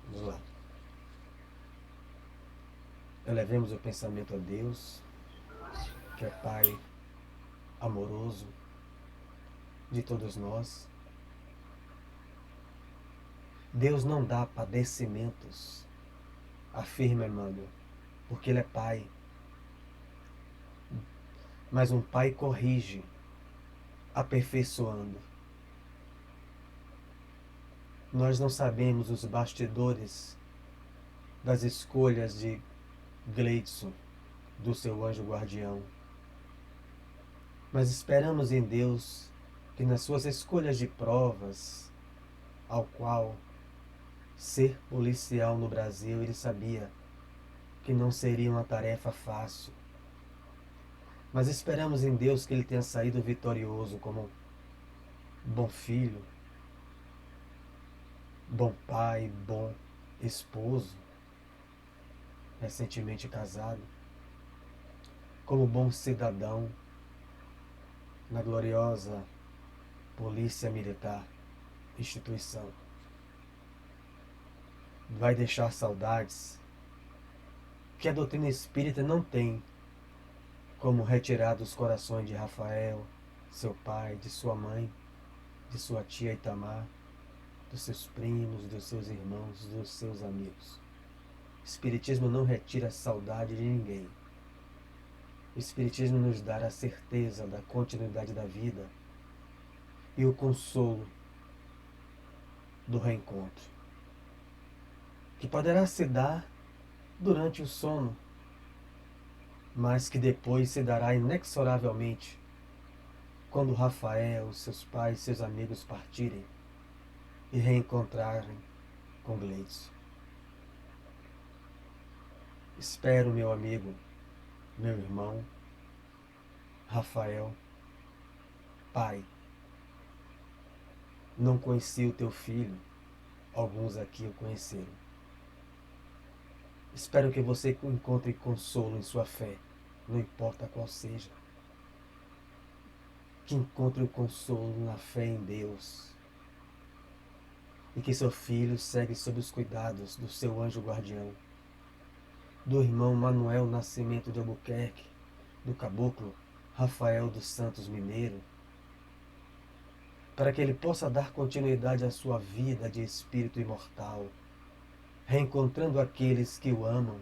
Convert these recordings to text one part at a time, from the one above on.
Vamos lá. Elevemos o pensamento a Deus, que é Pai amoroso de todos nós. Deus não dá padecimentos, afirma Emmanuel, porque Ele é Pai. Mas um Pai corrige, aperfeiçoando. Nós não sabemos os bastidores das escolhas de Gleidson, do seu anjo guardião. Mas esperamos em Deus que nas suas escolhas de provas, ao qual ser policial no Brasil, ele sabia que não seria uma tarefa fácil. Mas esperamos em Deus que ele tenha saído vitorioso como bom filho, bom pai, bom esposo, recentemente casado, como bom cidadão na gloriosa Polícia Militar, instituição. Vai deixar saudades que a doutrina espírita não tem como retirar dos corações de Rafael, seu pai, de sua mãe, de sua tia Itamar, dos seus primos, dos seus irmãos, dos seus amigos. O Espiritismo não retira a saudade de ninguém. O Espiritismo nos dá a certeza da continuidade da vida e o consolo do reencontro, que poderá se dar durante o sono, mas que depois se dará inexoravelmente quando Rafael, seus pais, seus amigos partirem e reencontrarem com Gleidson. Espero, meu amigo, meu irmão, Rafael, pai, não conheci o teu filho, alguns aqui o conheceram. Espero que você encontre consolo em sua fé, não importa qual seja. Que encontre o consolo na fé em Deus. E que seu filho segue sob os cuidados do seu anjo guardião, do irmão Manuel Nascimento de Albuquerque, do caboclo Rafael dos Santos Mineiro, para que ele possa dar continuidade à sua vida de espírito imortal, reencontrando aqueles que o amam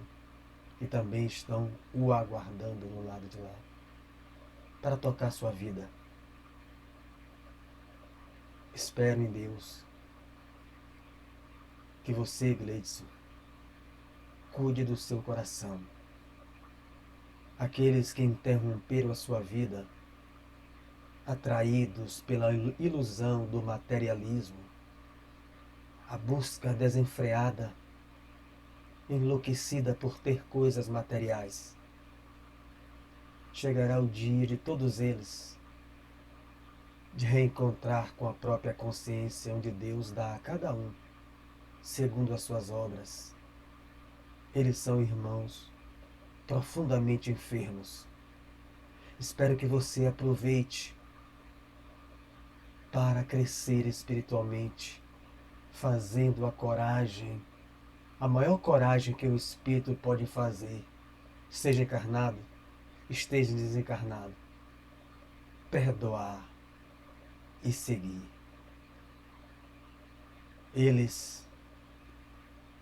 e também estão o aguardando no lado de lá, para tocar sua vida. Espero em Deus que você, Gleidson, cuide do seu coração. Aqueles que interromperam a sua vida, atraídos pela ilusão do materialismo, a busca desenfreada, enlouquecida por ter coisas materiais. Chegará o dia de todos eles de reencontrar com a própria consciência, onde Deus dá a cada um segundo as suas obras. Eles são irmãos profundamente enfermos. Espero que você aproveite para crescer espiritualmente, fazendo a coragem, a maior coragem que o espírito pode fazer, seja encarnado, esteja desencarnado, perdoar e seguir. Eles,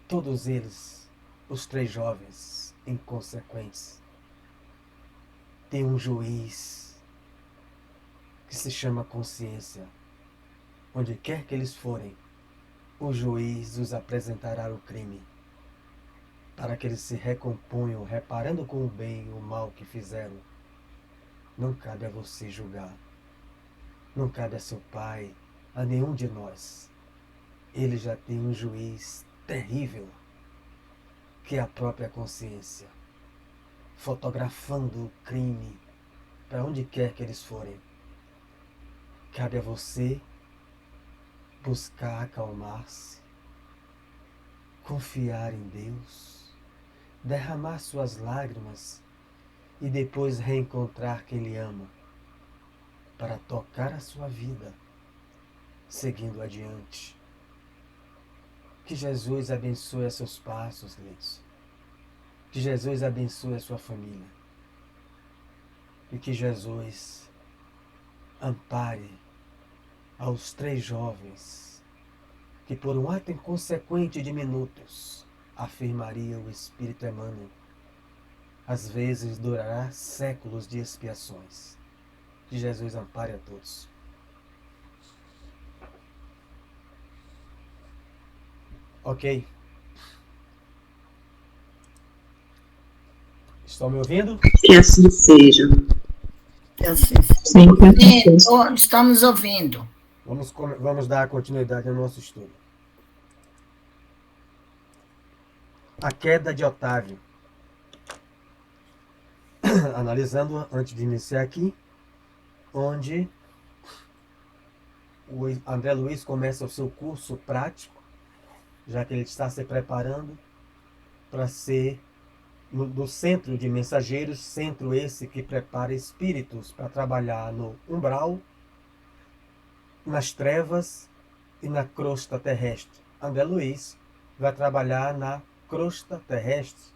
todos eles, os três jovens inconsequentes, têm um juiz que se chama consciência. Onde quer que eles forem, o juiz os apresentará o crime, para que eles se recomponham, reparando com o bem o mal que fizeram. Não cabe a você julgar. Não cabe a seu pai, a nenhum de nós. Ele já tem um juiz terrível, que é a própria consciência, fotografando o crime para onde quer que eles forem. Cabe a você buscar acalmar-se, confiar em Deus, derramar suas lágrimas e depois reencontrar quem lhe ama, para tocar a sua vida, seguindo adiante. Que Jesus abençoe a seus passos, Gleison. Que Jesus abençoe a sua família. E que Jesus ampare aos 3 jovens que, por um ato inconsequente de minutos, afirmaria o Espírito Emmanuel. Às vezes durará séculos de expiações. Que Jesus ampare a todos. Ok? Estão me ouvindo? Que assim seja. Sim, estamos ouvindo. Vamos dar continuidade ao nosso estudo. A queda de Otávio. Analisando, antes de iniciar aqui, onde o André Luiz começa o seu curso prático, já que ele está se preparando para ser do centro de mensageiros, centro esse que prepara espíritos para trabalhar no umbral, nas trevas e na crosta terrestre. André Luiz vai trabalhar na crosta terrestre,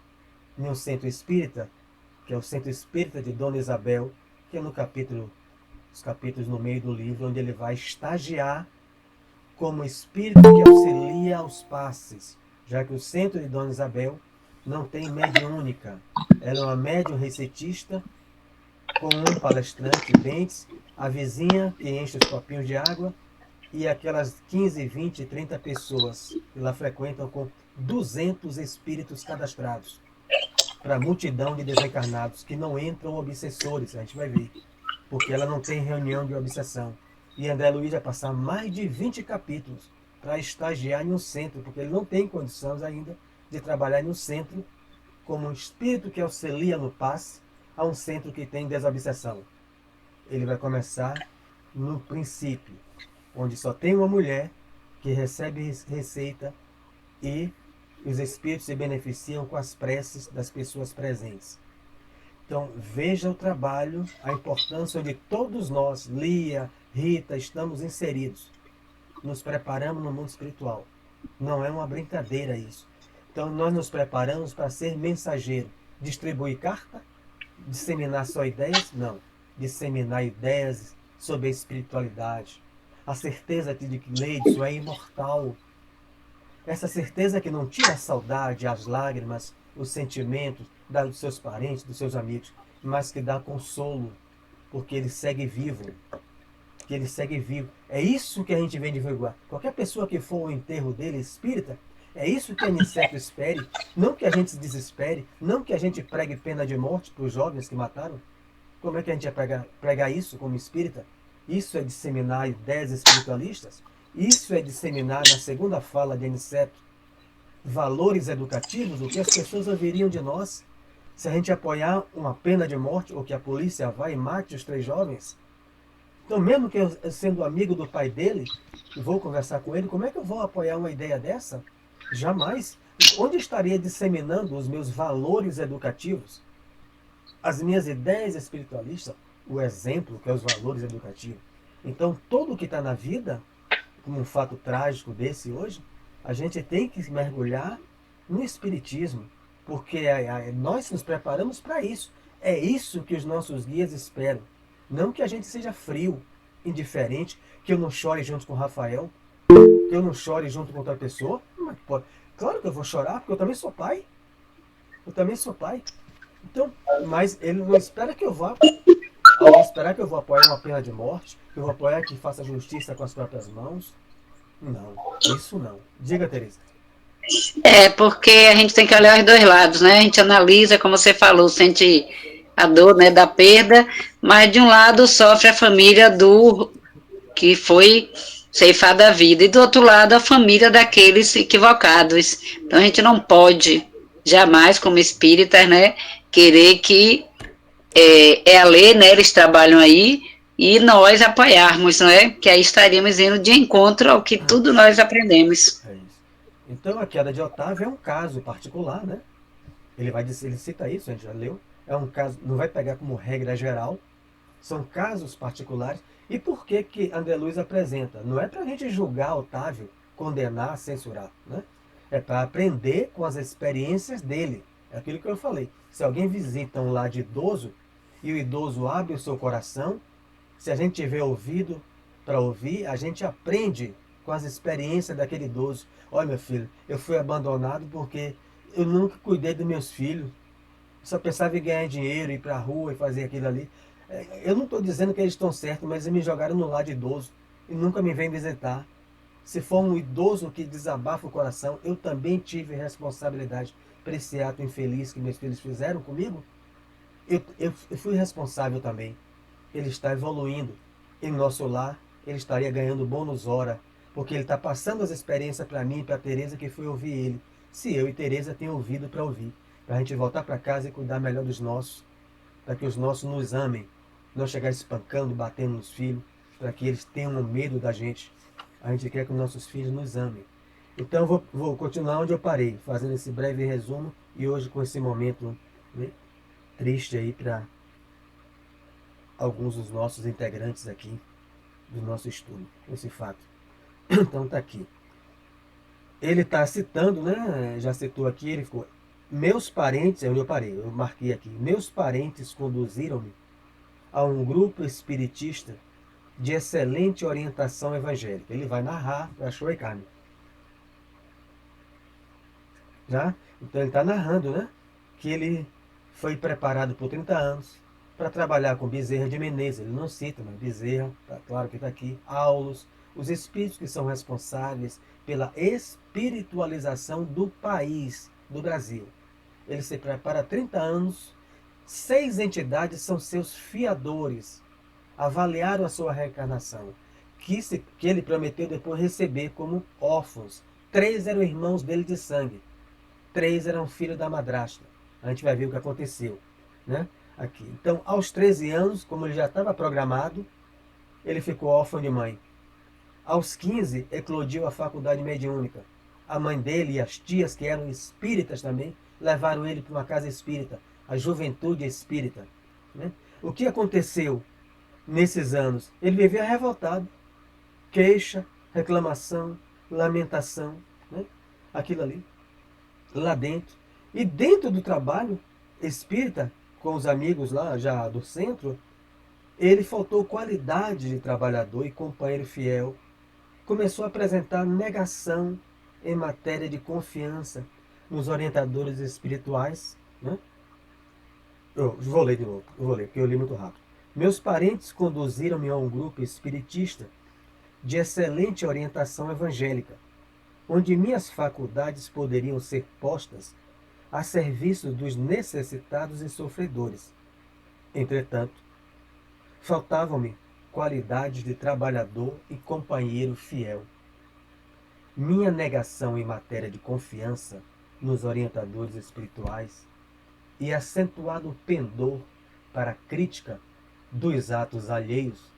em um centro espírita, que é o Centro Espírita de Dona Isabel, que é no os capítulos no meio do livro, onde ele vai estagiar como espírito que auxilia aos passes, já que o Centro de Dona Isabel não tem mediúnica. Ela é uma médium recitista, com um palestrante, Bentes, a vizinha que enche os copinhos de água, e aquelas 15, 20, 30 pessoas que lá frequentam com 200 espíritos cadastrados, para a multidão de desencarnados que não entram obsessores, a gente vai ver, porque ela não tem reunião de obsessão. E André Luiz vai passar mais de 20 capítulos para estagiar em um centro, porque ele não tem condições ainda de trabalhar em um centro como um espírito que auxilia no passe a um centro que tem desobsessão. Ele vai começar no princípio, onde só tem uma mulher que recebe receita e os espíritos se beneficiam com as preces das pessoas presentes. Então, veja o trabalho, a importância onde todos nós, Lia, Rita, estamos inseridos. Nos preparamos no mundo espiritual. Não é uma brincadeira isso. Então, nós nos preparamos para ser mensageiro. Distribuir carta? Disseminar só ideias? Não. Disseminar ideias sobre a espiritualidade. A certeza de que Leidson é imortal. Essa certeza que não tira a saudade, as lágrimas, os sentimentos dos seus parentes, dos seus amigos, mas que dá consolo, porque ele segue vivo. Que ele segue vivo. É isso que a gente vem divulgar. Qualquer pessoa que for ao enterro dele espírita, é isso que a Aniceto espere. Não que a gente se desespere, não que a gente pregue pena de morte para os jovens que mataram. Como é que a gente ia pregar isso como espírita? Isso é disseminar ideias espiritualistas? Isso é disseminar, na segunda fala de Aniceto, valores educativos, o que as pessoas ouviriam de nós se a gente apoiar uma pena de morte ou que a polícia vá e mate os 3 jovens? Então, mesmo que eu sendo amigo do pai dele, e vou conversar com ele, como é que eu vou apoiar uma ideia dessa? Jamais. Onde estaria disseminando os meus valores educativos? As minhas ideias espiritualistas, o exemplo que é os valores educativos. Então, tudo que está na vida, como um fato trágico desse hoje, a gente tem que mergulhar no espiritismo, porque nós nos preparamos para isso. É isso que os nossos guias esperam. Não que a gente seja frio, indiferente, que eu não chore junto com o Rafael, que eu não chore junto com outra pessoa. Mas, pô, claro que eu vou chorar, porque eu também sou pai. Eu também sou pai. Então, mas ele não espera que eu vá. Ele esperar que eu vou apoiar uma pena de morte, que eu vou apoiar que faça justiça com as próprias mãos. Não, isso não. Diga, Teresa. É, porque a gente tem que olhar os 2 lados, né? A gente analisa, como você falou, sente a dor, né, da perda, mas de um lado sofre a família do que foi ceifada a vida, e do outro lado a família daqueles equivocados. Então a gente não pode jamais, como espíritas, né, querer que a lei, né, eles trabalham aí, e nós apoiarmos, não é? Que aí estaríamos indo de encontro ao que tudo nós aprendemos. É isso. Então a queda de Otávio é um caso particular, né? Ele cita isso, a gente já leu. É um caso, não vai pegar como regra geral, são casos particulares. E por que que André Luiz apresenta? Não é para a gente julgar Otávio, condenar, censurar, né? É para aprender com as experiências dele. É aquilo que eu falei. Se alguém visita um lar de idoso e o idoso abre o seu coração, se a gente tiver ouvido para ouvir, a gente aprende com as experiências daquele idoso. Olha, meu filho, eu fui abandonado porque eu nunca cuidei dos meus filhos. Só pensava em ganhar dinheiro, ir para a rua e fazer aquilo ali. Eu não estou dizendo que eles estão certos, mas eles me jogaram no lar de idoso e nunca me vêm visitar. Se for um idoso que desabafa o coração, eu também tive responsabilidade por esse ato infeliz que meus filhos fizeram comigo. Eu fui responsável também. Ele está evoluindo. Em nosso lar, ele estaria ganhando bônus hora, porque ele está passando as experiências para mim e para a Tereza que foi ouvir ele. Se eu e Tereza tem ouvido para ouvir, para a gente voltar para casa e cuidar melhor dos nossos, para que os nossos nos amem, não chegar espancando, batendo nos filhos, para que eles tenham medo da gente. A gente quer que os nossos filhos nos amem. Então vou continuar onde eu parei, fazendo esse breve resumo e hoje com esse momento, né, triste aí para alguns dos nossos integrantes aqui do nosso estudo, esse fato. Então tá aqui. Ele está citando, né? Já citou aqui, ele ficou. Meus parentes, é onde eu parei, eu marquei aqui. Meus parentes conduziram-me a um grupo espiritista de excelente orientação evangélica. Ele vai narrar para Shoei Kami. Já? Então ele está narrando, né? Que ele foi preparado por 30 anos para trabalhar com Bezerra de Menezes. Ele não cita, mas Bezerra, tá claro que está aqui. Aulos, os espíritos que são responsáveis pela espiritualização do país, do Brasil. Ele se prepara há 30 anos, 6 entidades são seus fiadores, avaliaram a sua reencarnação, que ele prometeu depois receber como órfãos. 3 eram irmãos dele de sangue, 3 eram filhos da madrasta. A gente vai ver o que aconteceu, né? Aqui. Então, aos 13 anos, como ele já estava programado, ele ficou órfão de mãe. Aos 15, eclodiu a faculdade mediúnica. A mãe dele e as tias, que eram espíritas também, levaram ele para uma casa espírita, a juventude espírita, né? O que aconteceu nesses anos? Ele vivia revoltado. Queixa, reclamação, lamentação, né? Aquilo ali, lá dentro. E dentro do trabalho espírita, com os amigos lá já do centro, ele faltou qualidade de trabalhador e companheiro fiel. Começou a apresentar negação em matéria de confiança nos orientadores espirituais, né? Eu vou ler de novo, porque eu li muito rápido. Meus parentes conduziram-me a um grupo espiritista de excelente orientação evangélica, onde minhas faculdades poderiam ser postas a serviço dos necessitados e sofredores. Entretanto, faltavam-me qualidades de trabalhador e companheiro fiel. Minha negação em matéria de confiança nos orientadores espirituais e acentuado pendor para a crítica dos atos alheios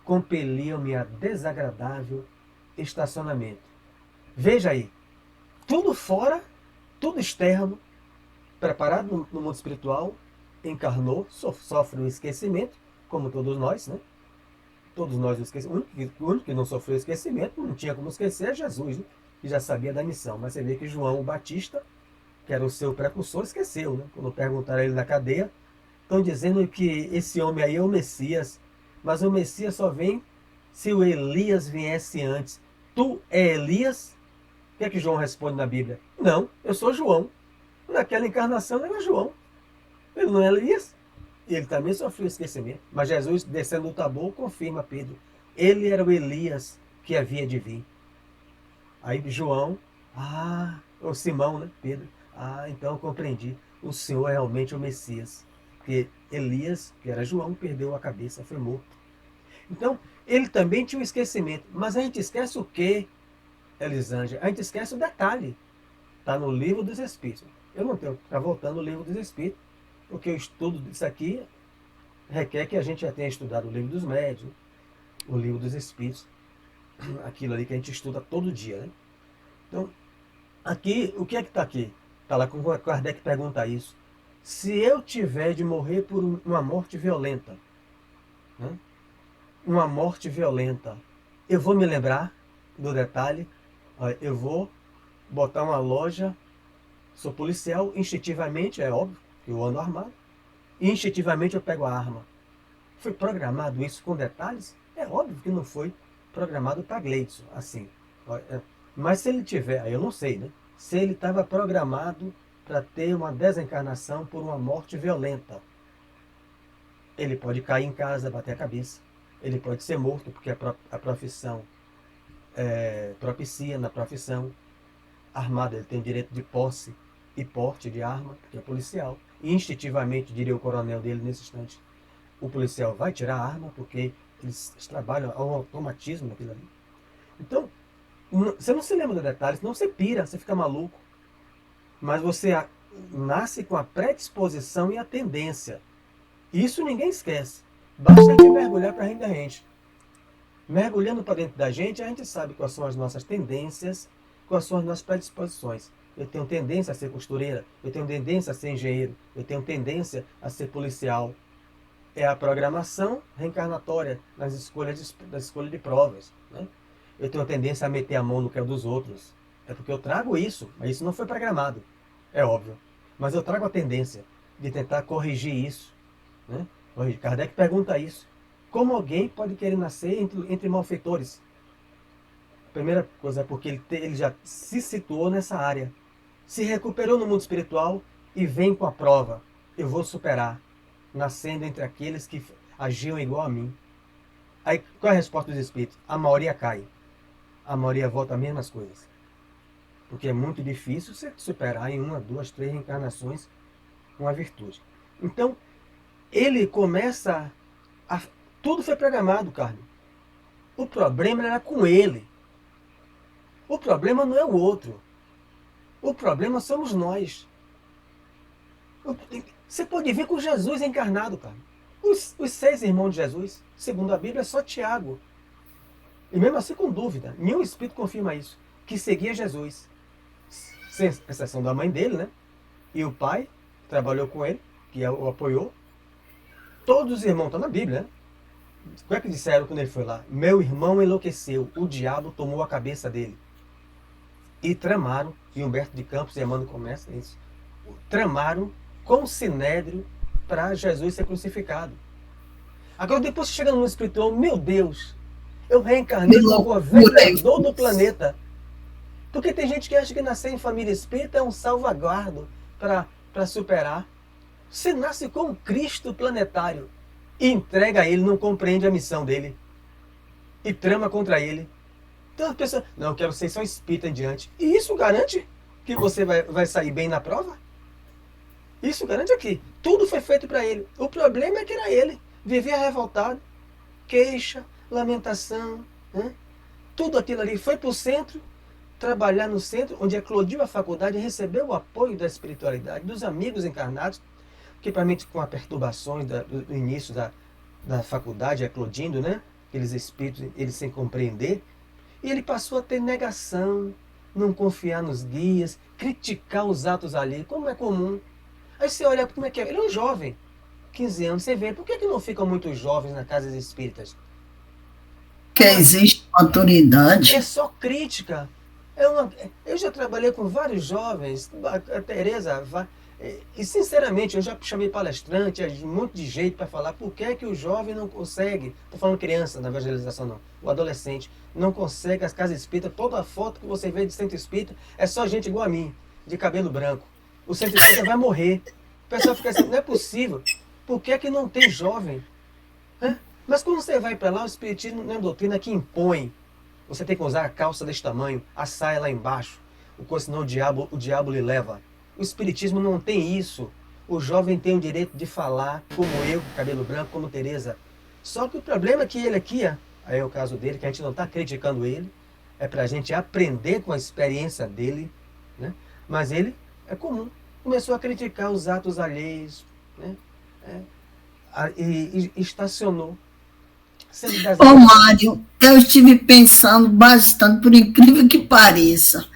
compeliam-me a desagradável estacionamento. Veja aí, tudo fora, tudo externo, preparado no mundo espiritual, encarnou, sofre o esquecimento, como todos nós, né? Todos nós o esquecemos. O único que não sofreu esquecimento, não tinha como esquecer, é Jesus, né? Que já sabia da missão. Mas você vê que João Batista, que era o seu precursor, esqueceu, né? Quando perguntaram a ele na cadeia, estão dizendo que esse homem aí é o Messias, mas o Messias só vem se o Elias viesse antes. Tu é Elias? O que é que João responde na Bíblia? Não, eu sou João. Naquela encarnação era João. Ele não é Elias. E ele também sofreu esquecimento. Mas Jesus, descendo do Tabor, confirma Pedro. Ele era o Elias que havia de vir. Aí João, ou Simão, né? Pedro, então eu compreendi. O Senhor é realmente o Messias. Porque Elias, que era João, perdeu a cabeça, foi morto. Então, ele também tinha um esquecimento. Mas a gente esquece o quê, Elisângela? A gente esquece o detalhe. Está no livro dos Espíritos. Eu não tenho que ficar voltando no livro dos Espíritos, porque o estudo disso aqui requer que a gente já tenha estudado o livro dos médiuns, o livro dos Espíritos, aquilo ali que a gente estuda todo dia, né? Então, aqui, o que é que está aqui? Está lá com o Kardec pergunta isso. Se eu tiver de morrer por uma morte violenta, né? Uma morte violenta, eu vou me lembrar do detalhe, eu vou botar uma loja, sou policial, instintivamente, é óbvio, que eu ando armado, e instintivamente eu pego a arma. Foi programado isso com detalhes? É óbvio que não foi programado para Gleidson, assim. Mas se ele tiver, aí eu não sei, né? Se ele estava programado para ter uma desencarnação por uma morte violenta, ele pode cair em casa, bater a cabeça. Ele pode ser morto, porque a profissão propicia na profissão. Armado, ele tem direito de posse e porte de arma, porque é policial. E instintivamente, diria o coronel dele nesse instante, o policial vai tirar a arma, porque eles trabalham ao automatismo naquilo ali. Então, você não se lembra dos detalhes, senão você pira, você fica maluco. Mas você nasce com a predisposição e a tendência. Isso ninguém esquece. Basta a gente mergulhar para dentro da gente. Mergulhando para dentro da gente, a gente sabe quais são as nossas tendências, quais são as nossas predisposições. Eu tenho tendência a ser costureira, eu tenho tendência a ser engenheiro, eu tenho tendência a ser policial. É a programação reencarnatória nas escolhas de provas. Né? Eu tenho tendência a meter a mão no que é dos outros. É porque eu trago isso, mas isso não foi programado. É óbvio. Mas eu trago a tendência de tentar corrigir isso. Né? Kardec pergunta isso. Como alguém pode querer nascer entre malfeitores? A primeira coisa é porque ele já se situou nessa área. Se recuperou no mundo espiritual e vem com a prova. Eu vou superar. Nascendo entre aqueles que agiam igual a mim. Aí, qual é a resposta dos espíritos? A maioria cai. A maioria volta às mesmas coisas. Porque é muito difícil você superar em 1, 2, 3 reencarnações uma virtude. Então, ele começa a... Tudo foi programado, Carmen. O problema era com ele. O problema não é o outro. O problema somos nós. Você pode vir com Jesus encarnado, cara. Os 6 irmãos de Jesus, segundo a Bíblia, é só Tiago. E mesmo assim com dúvida, nenhum espírito confirma isso, que seguia Jesus. Sem exceção da mãe dele, né? E o pai, que trabalhou com ele, que o apoiou. Todos os irmãos estão na Bíblia, né? O que é que disseram quando ele foi lá? Meu irmão enlouqueceu, o diabo tomou a cabeça dele. E tramaram, e Humberto de Campos e Emmanuel começa isso, tramaram com o sinédrio para Jesus ser crucificado. Agora depois você chega no mundo espiritual, meu Deus, eu reencarnei como governador do planeta. Porque tem gente que acha que nascer em família espírita é um salvaguardo para superar. Você nasce com um Cristo planetário e entrega a ele, não compreende a missão dele e trama contra ele. Então a pessoa, não, eu quero ser só espírita em diante. E isso garante que você vai sair bem na prova? Isso garante aqui. Tudo foi feito para ele. O problema é que era ele. Vivia revoltado. Queixa, lamentação. Né? Tudo aquilo ali foi para o centro. Trabalhar no centro, onde eclodiu a faculdade, recebeu o apoio da espiritualidade, dos amigos encarnados, que para mim com as perturbações do início da faculdade, eclodindo, né? Aqueles espíritos, eles sem compreender. E ele passou a ter negação, não confiar nos guias, criticar os atos ali, como é comum. Aí você olha como é que é. Ele é um jovem, 15 anos, você vê, por que não ficam muitos jovens nas casas espíritas? Que existe autoridade. É só crítica. Eu já trabalhei com vários jovens, a Tereza, e sinceramente eu já chamei palestrante, um monte de jeito para falar por que o jovem não consegue, estou falando criança na evangelização não, o adolescente, não consegue as casas espíritas, toda a foto que você vê de centro espírita é só gente igual a mim, de cabelo branco. O centro espírita vai morrer. O pessoal fica assim, não é possível. Por que não tem jovem? Mas quando você vai para lá, o espiritismo não é doutrina que impõe. Você tem que usar a calça desse tamanho, a saia lá embaixo, senão o diabo lhe leva. O espiritismo não tem isso. O jovem tem o direito de falar, como eu, cabelo branco, como Tereza. Só que o problema é que ele aqui, aí é o caso dele, que a gente não está criticando ele, é para a gente aprender com a experiência dele, né? Mas ele é comum. Começou a criticar os atos alheios, né? E estacionou. Ô Mário, eu estive pensando bastante, por incrível que pareça,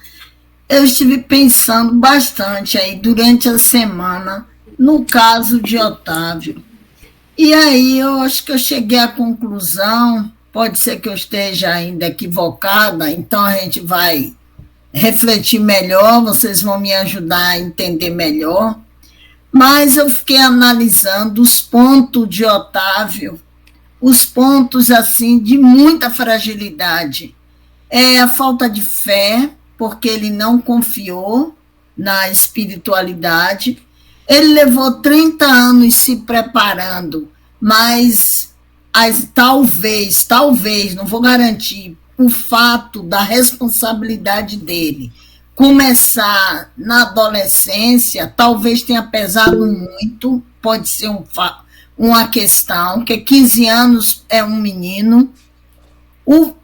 eu estive pensando bastante aí durante a semana no caso de Otávio. E aí eu acho que eu cheguei à conclusão, pode ser que eu esteja ainda equivocada, então a gente vai refletir melhor, vocês vão me ajudar a entender melhor. Mas eu fiquei analisando os pontos de Otávio, os pontos assim de muita fragilidade. É a falta de fé, porque ele não confiou na espiritualidade. Ele levou 30 anos se preparando, mas talvez, não vou garantir, o fato da responsabilidade dele começar na adolescência, talvez tenha pesado muito, pode ser uma questão, porque 15 anos é um menino.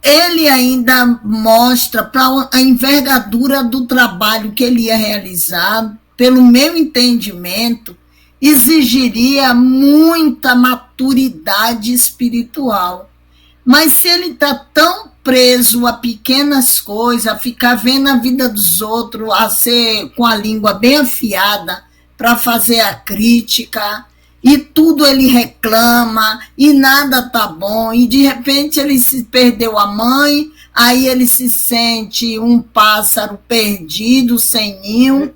Ele ainda mostra para a envergadura do trabalho que ele ia realizar, pelo meu entendimento, exigiria muita maturidade espiritual. Mas se ele está tão preso a pequenas coisas, a ficar vendo a vida dos outros, a ser com a língua bem afiada para fazer a crítica, e tudo ele reclama, e nada tá bom, e de repente ele se perdeu a mãe, aí ele se sente um pássaro perdido, sem ninho.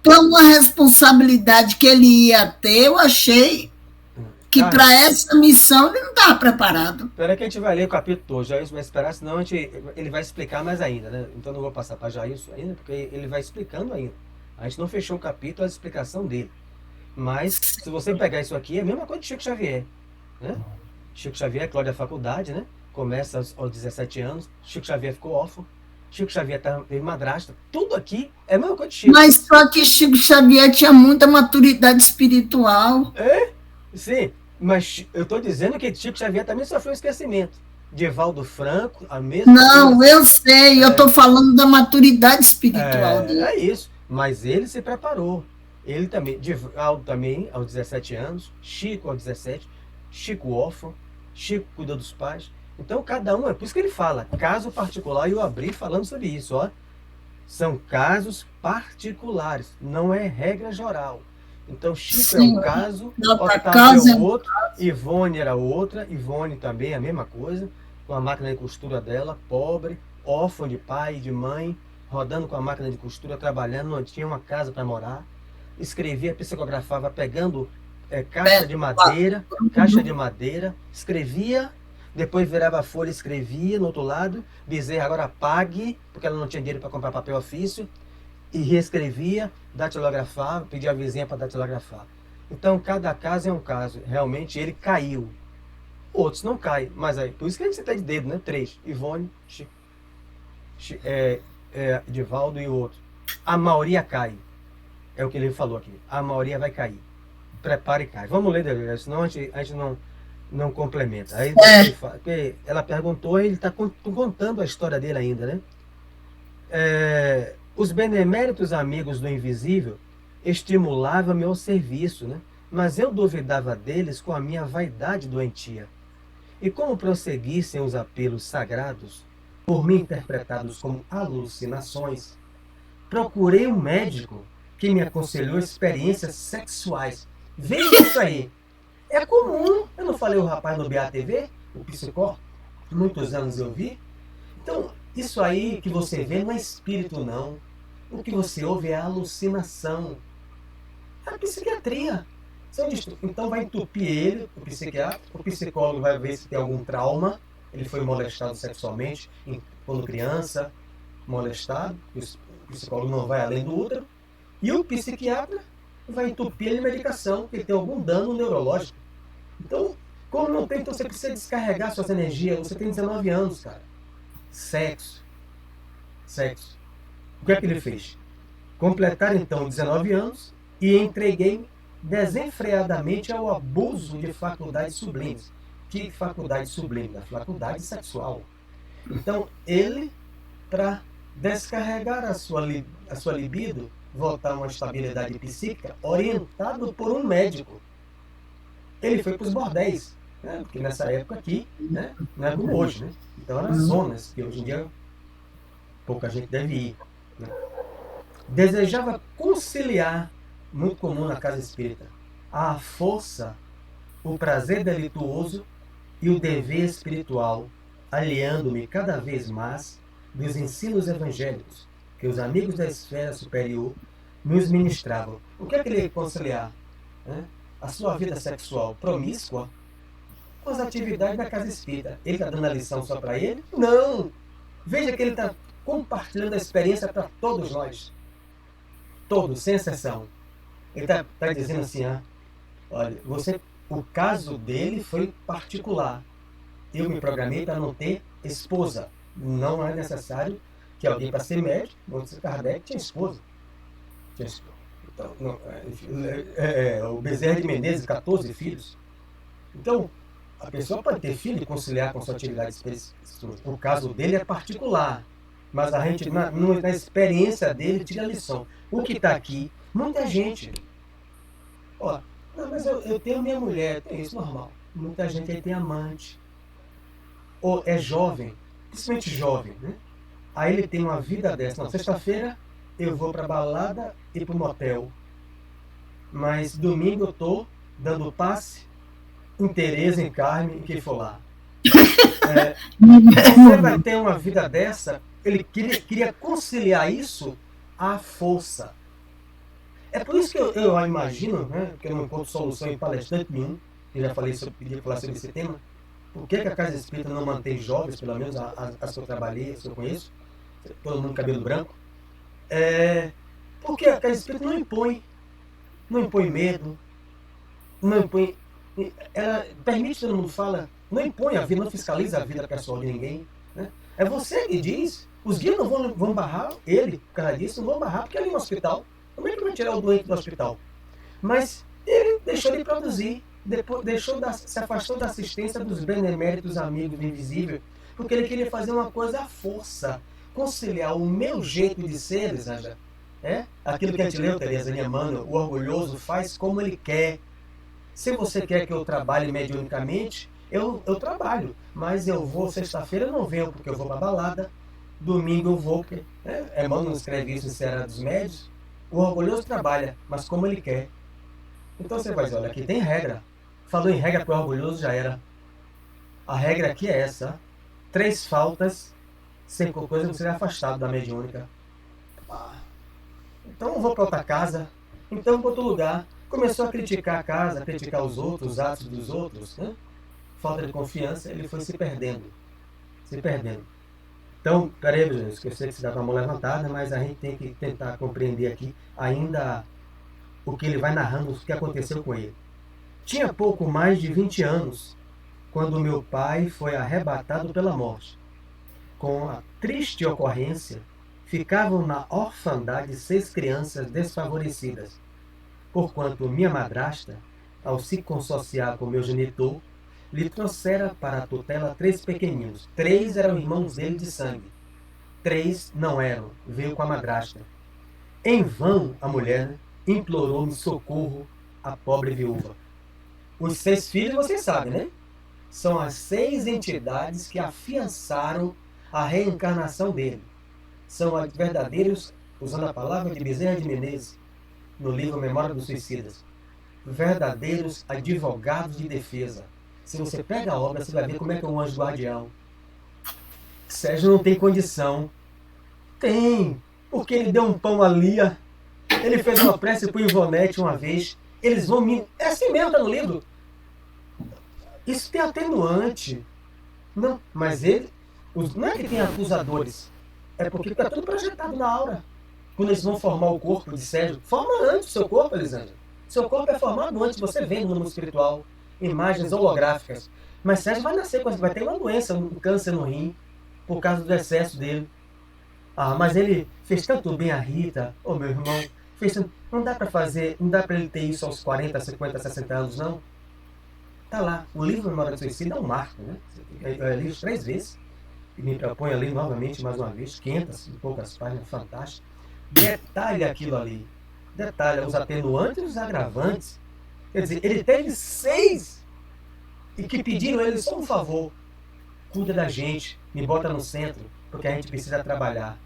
Então, uma responsabilidade que ele ia ter, eu achei que para essa missão ele não estava preparado. Espera que a gente vai ler o capítulo todo, Jailson vai esperar, senão ele vai explicar mais ainda, né? Então não vou passar para Jailson ainda, porque ele vai explicando ainda. A gente não fechou o capítulo, a explicação dele. Mas, se você pegar isso aqui, é a mesma coisa de Chico Xavier, né? Chico Xavier, Cláudia Faculdade, né? Começa aos 17 anos, Chico Xavier ficou órfão, Chico Xavier teve madrasta, tudo aqui é a mesma coisa de Chico. Mas só que Chico Xavier tinha muita maturidade espiritual. Sim, mas eu estou dizendo que Chico Xavier também sofreu esquecimento. Divaldo Franco, a mesma Não, coisa. Eu sei, eu estou falando da maturidade espiritual dele. É isso, mas ele se preparou. Ele também, Divaldo também, aos 17 anos, Chico aos 17, Chico órfão, Chico cuida dos pais. Então, cada um, é por isso que ele fala, caso particular, e eu abri falando sobre isso, ó. São casos particulares, não é regra geral. Então, Chico Sim, é um caso, Otávio é o outro, Ivone era outra, Ivone também a mesma coisa, com a máquina de costura dela, pobre, órfã de pai e de mãe, rodando com a máquina de costura, trabalhando, não tinha uma casa para morar. Escrevia, psicografava, pegando caixa de madeira, escrevia, depois virava a folha, escrevia no outro lado, Bezerra agora pague, porque ela não tinha dinheiro para comprar papel ofício, e reescrevia, datilografava, pedia a vizinha para datilografar. Então, cada caso é um caso. Realmente, ele caiu. Outros não caem, mas aí, por isso que a gente tem de dedo, né? 3, Ivone, Divaldo e o outro. A maioria cai. É o que ele falou aqui. A maioria vai cair. Prepare e cai. Vamos ler, senão a gente não complementa. Aí, porque ela perguntou e ele está contando a história dele ainda, né? Os beneméritos amigos do invisível estimulavam-me ao serviço, né? Mas eu duvidava deles com a minha vaidade doentia. E como prosseguissem os apelos sagrados, por mim interpretados como alucinações, procurei um médico que me aconselhou experiências sexuais. Veja isso aí. É comum. Eu não falei o rapaz no BATV, o psicólogo? Muitos anos eu vi. Então, isso aí que você vê não é espírito, não. O que você ouve é alucinação. É a psiquiatria. Então vai entupir ele, o psiquiatra, o psicólogo vai ver se tem algum trauma, ele foi molestado sexualmente quando criança, molestado, o psicólogo não vai além do útero, e o psiquiatra vai entupir ele de medicação, porque tem algum dano neurológico. Então, como não tem, então você precisa descarregar suas energias, você tem 19 anos, cara. Sexo. O que é que ele fez? Completar então 19 anos e entreguei desenfreadamente ao abuso de faculdades sublimes. Que faculdade sublime? Da faculdade sexual. Então, ele, para descarregar a sua libido, voltar a uma estabilidade psíquica, orientado por um médico. Ele foi para os bordéis, né? Porque nessa época aqui, né? Não é como hoje, né? Então eram zonas que hoje em dia pouca gente deve ir, né? Desejava conciliar, muito comum na casa espírita, a força, o prazer delituoso e o dever espiritual, aliando-me cada vez mais dos ensinos evangélicos, que os amigos da esfera superior nos ministravam. O que é que ele ia conciliar? Né? A sua vida sexual promíscua com as atividades da casa espírita. Ele está dando a lição só para ele? Não! Veja que ele está compartilhando a experiência para todos nós. Todos, sem exceção. Ele está dizendo assim, olha, o caso dele foi particular. Eu me programei para não ter esposa. Não é necessário que alguém, para ser médico, Kardec tinha esposa. Então, o Bezerra de Menezes, 14 filhos. Então, a pessoa pode ter filho e conciliar com sua atividade espiritual. O caso dele é particular. Mas a gente, na experiência dele, tira a lição. O que está aqui, muita gente. Ó, não, mas eu tenho minha mulher, tem isso normal. Muita gente aí tem amante. Ou é jovem, principalmente jovem, né? Aí ele tem uma vida dessa. Não, sexta-feira eu vou para balada e para o motel. Mas domingo eu estou dando passe em Tereza, em Carmen, em quem for lá. Você vai ter uma vida dessa. Ele queria conciliar isso à força. É por isso que eu imagino, né, que eu não encontro solução em palestrante nenhum, eu já falei queria falar sobre esse tema. Por que a Casa Espírita não mantém jovens, pelo menos as que eu trabalhei, as que eu conheço, todo mundo cabelo branco? Porque a Casa Espírita não impõe medo, não impõe. Ela permite, todo mundo fala, não impõe a vida, não fiscaliza a vida pessoal de ninguém. Né? É você que diz, os guias não vão barrar ele, por causa disso, não vão barrar, porque ele é no hospital. Como é que vai tirar o doente do hospital? Mas ele deixou de produzir, depois se afastou da assistência dos beneméritos amigos invisíveis, porque ele queria fazer uma coisa à força, conciliar o meu jeito de ser, Elisângela, aquilo que a gente leu, Tereza Emmanuel, o orgulhoso faz como ele quer. Se você quer que eu trabalhe mediunicamente, eu trabalho, mas eu vou, sexta-feira eu não venho porque eu vou para a balada, domingo eu vou, porque Emmanuel escreve isso em Serra dos Médios, o orgulhoso trabalha, mas como ele quer. Então você vai dizer, olha, aqui tem regra. Falou em regra para o orgulhoso, já era. A regra aqui é essa. 3 faltas, sem coisa, você é afastado da mediúnica. Então eu vou para outra casa, então para outro lugar. Começou a criticar a casa, a criticar os outros, os atos dos outros, né? Falta de confiança, ele foi se perdendo. Então, peraí, gente, que eu sei que você está com a mão levantada, mas a gente tem que tentar compreender aqui ainda o que ele vai narrando, o que aconteceu com ele. Tinha pouco mais de 20 anos, quando meu pai foi arrebatado pela morte. Com a triste ocorrência, ficavam na orfandade 6 crianças desfavorecidas, porquanto minha madrasta, ao se consociar com meu genitor, lhe trouxera para a tutela 3 pequeninos. 3 eram irmãos dele de sangue. 3 não eram, veio com a madrasta. Em vão a mulher implorou-me socorro à pobre viúva. Os 6 filhos, vocês sabem, né? São as 6 entidades que afiançaram a reencarnação dele. São os verdadeiros, usando a palavra de Bezerra de Menezes, no livro Memória dos Suicidas, verdadeiros advogados de defesa. Se você pega a obra, você vai ver como é que é um anjo guardião. Sérgio não tem condição. Tem, porque ele deu um pão a Lia. Ele fez uma prece para o Ivonete uma vez. Eles vão me... É assim mesmo, está no livro. Isso tem atenuante. Não, mas ele... Não é que tem acusadores. É porque está tudo projetado na aura. Quando eles vão formar o corpo de Sérgio, forma antes o seu corpo, Elisângela. Seu corpo é formado antes, você vê no mundo espiritual. Imagens holográficas. Mas Sérgio vai nascer, vai ter uma doença, um câncer no rim, por causa do excesso dele. Mas ele fez tanto bem a Rita, meu irmão, não dá para ele ter isso aos 40, 50, 60 anos, não. Tá lá, o livro Memória do Suicida é um marco, né? Eu li 3 vezes, e me proponho a ler novamente, mais uma vez, 500 e poucas páginas, fantástico. Detalhe aquilo ali, detalhe os atenuantes e os agravantes. Quer dizer, ele teve 6 e que pediram ele só um favor. Cuida da gente, me bota no centro, porque a gente precisa trabalhar.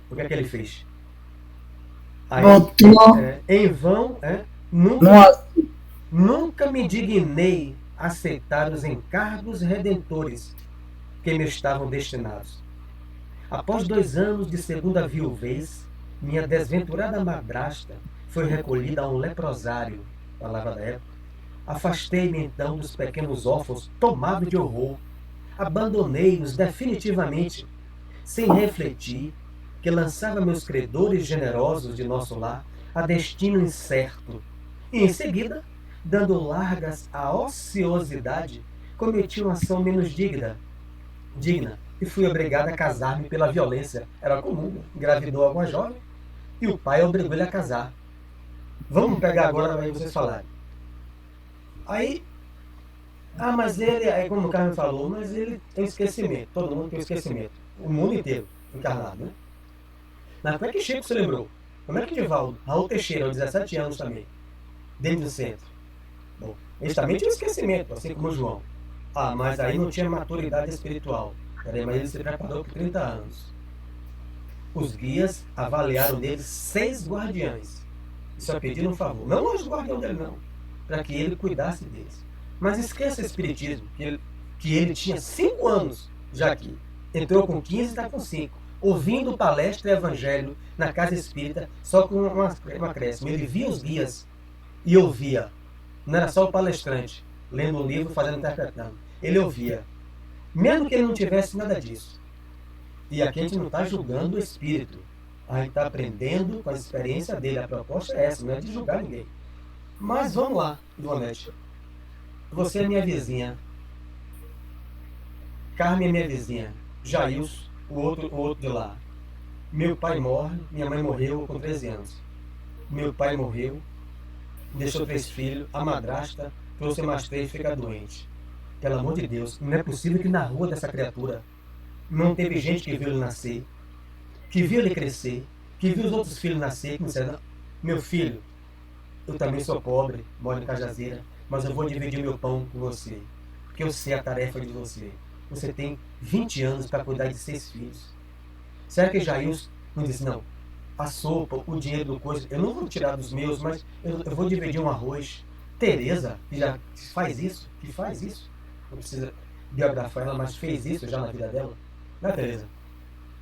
O que é que ele fez? Aí, em vão, nunca me dignei a aceitar os encargos redentores que me estavam destinados. Após 2 anos de segunda viuvez, minha desventurada madrasta foi recolhida a um leprosário, palavra da época. Afastei-me então dos pequenos órfãos, tomado de horror. Abandonei-os definitivamente, sem refletir que lançava meus credores generosos de nosso lar a destino incerto. E em seguida, dando largas à ociosidade, cometi uma ação menos digna, e fui obrigado a casar-me pela violência. Era comum, engravidou alguma jovem e o pai obrigou ele a casar. Vamos pegar agora para vocês falarem. Aí, mas ele, aí como o Carmen falou, mas ele tem esquecimento, todo mundo tem esquecimento, o mundo inteiro encarnado, né? Mas como é que Chico se lembrou? Como é que Divaldo, Raul Teixeira, aos 17 anos também, dentro do centro? Bom, eles também tinham esquecimento, assim como o João. Mas aí não tinha maturidade espiritual. Peraí, mas ele se preparou por 30 anos. Os guias avaliaram dele 6 guardiães. E só pediram um favor. Não os guardião dele, não. Para que ele cuidasse deles. Mas esqueça o espiritismo, que ele tinha 5 anos, já que entrou com 15 e está com 5. Ouvindo palestra e evangelho na casa espírita, só com uma acréscimo. Ele via os guias e ouvia. Não era só o palestrante, lendo um livro, fazendo, interpretando. Ele ouvia. Mesmo que ele não tivesse nada disso. E aqui a gente não está julgando o espírito. A gente está aprendendo com a experiência dele. A proposta é essa, não é de julgar ninguém. Mas vamos lá, Ivonete. Você é minha vizinha. Carmen é minha vizinha. Jailson, o outro de lá. Meu pai morre, minha mãe morreu com 13 anos. Meu pai morreu, deixou 3 filhos, a madrasta trouxe mais 3 e fica doente. Pelo amor de Deus, não é possível que na rua dessa criatura não teve gente que viu ele nascer, que viu ele crescer, que viu os outros filhos nascer, que me disseram, meu filho, eu também sou pobre, moro em Cajazeira, mas eu vou dividir meu pão com você, porque eu sei a tarefa de você. Você tem 20 anos para cuidar de 6 filhos. Será que Jailson não disse, não, a sopa, o dinheiro do coisa, eu não vou tirar dos meus, mas eu vou dividir um arroz. Tereza, que já faz isso, não precisa biografar ela, mas fez isso já na vida dela. Não é, Tereza?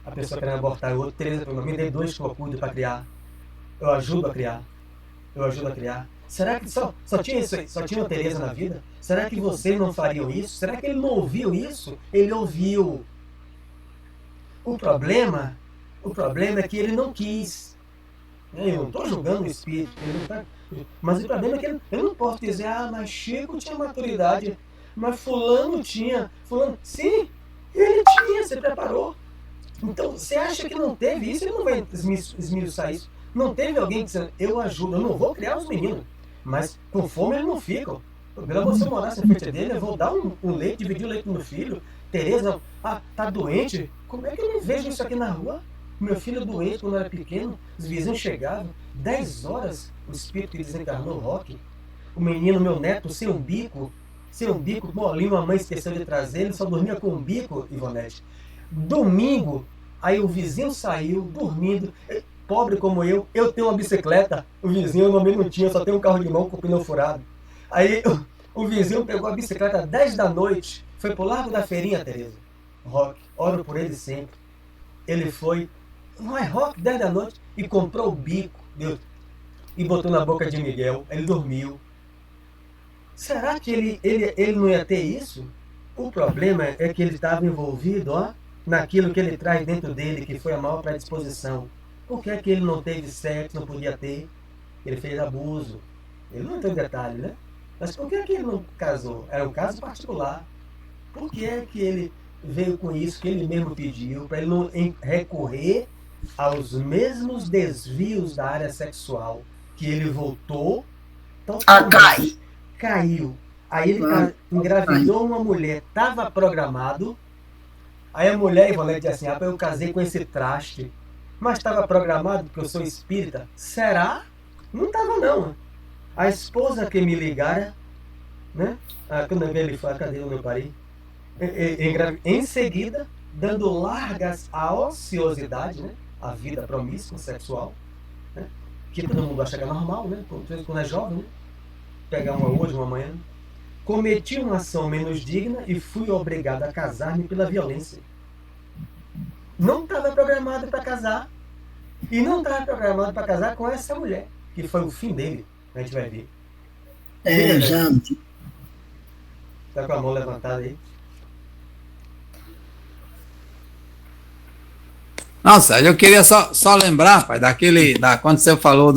A pessoa querendo abortar o outro, Tereza, me dê 2 que eu cuido para criar. Eu ajudo a criar. Será que só tinha a Tereza na vida? Será que vocês não fariam isso? Será que ele não ouviu isso? Ele ouviu. O problema é que ele não quis. Eu não estou julgando o espírito, ele não tá, mas o problema é que eu não posso dizer, mas Chico tinha maturidade, mas fulano tinha. Sim, ele tinha, se preparou. Então, você acha que não teve isso? Ele não vai esmiuçar isso. Não teve alguém dizendo, eu ajudo, eu não vou criar os meninos, mas com fome eles não ficam. Pelo você morasse na frente dele, eu vou dar um leite, dividir o leite do meu filho. Tereza, tá doente? Como é que eu não vejo isso aqui na rua? Meu filho doente, quando era pequeno, os vizinhos chegavam, 10 horas, o espírito que desencarnou, Roque. O menino, meu neto, sem um bico molinho, a mãe esqueceu de trazer, ele só dormia com um bico, Ivonete. Domingo, aí o vizinho saiu, dormindo, pobre como eu tenho uma bicicleta, o vizinho também não tinha, só tem um carro de mão com o pneu furado. Aí o vizinho pegou a bicicleta às 10 da noite, foi pro Largo da Feirinha, Tereza. Roque, oro por ele sempre. Ele foi, Roque, 10 da noite, e comprou o bico, e botou na boca de Miguel, ele dormiu. Será que ele não ia ter isso? O problema é que ele estava envolvido, naquilo que ele traz dentro dele, que foi a maior predisposição. Por que é que ele não teve sexo, não podia ter? Ele fez abuso. Ele não tem detalhe, né? Mas por que é que ele não casou? Era um caso particular. Por que é que ele veio com isso, que ele mesmo pediu, para ele não recorrer aos mesmos desvios da área sexual, que ele voltou, caiu. Aí ele engravidou uma mulher, estava programado. Aí a mulher, Ivonete, disse assim, eu casei com esse traste, mas estava programado porque eu sou espírita. Será? Não estava não. A esposa que me ligara, né? Quando ele fala, cadê o meu parei? Em seguida, dando largas à ociosidade, né? A vida promíscua, sexual, né? Que todo mundo acha que é normal, né? Quando é jovem, né? Pegar uma hoje, uma amanhã. Cometi uma ação menos digna e fui obrigado a casar-me pela violência. não estava programado para casar e não estava programado para casar com essa mulher, que foi o fim dele. A gente vai ver. Já. Tá com a mão levantada aí. Não, Sérgio, eu queria só lembrar, pai, quando você falou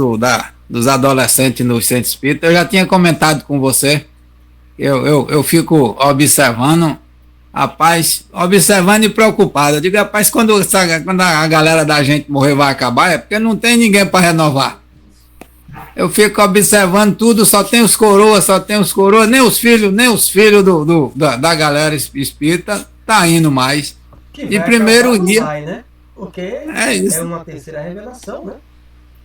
dos adolescentes no centro espírita, eu já tinha comentado com você, eu fico observando, rapaz, observando e preocupado. Eu digo, rapaz, quando a galera da gente morrer vai acabar, é porque não tem ninguém para renovar. Eu fico observando tudo, só tem os coroas, nem os filhos da galera espírita tá indo mais. Que de vai primeiro acabar, dia. não vai, né? Porque é uma terceira revelação, né?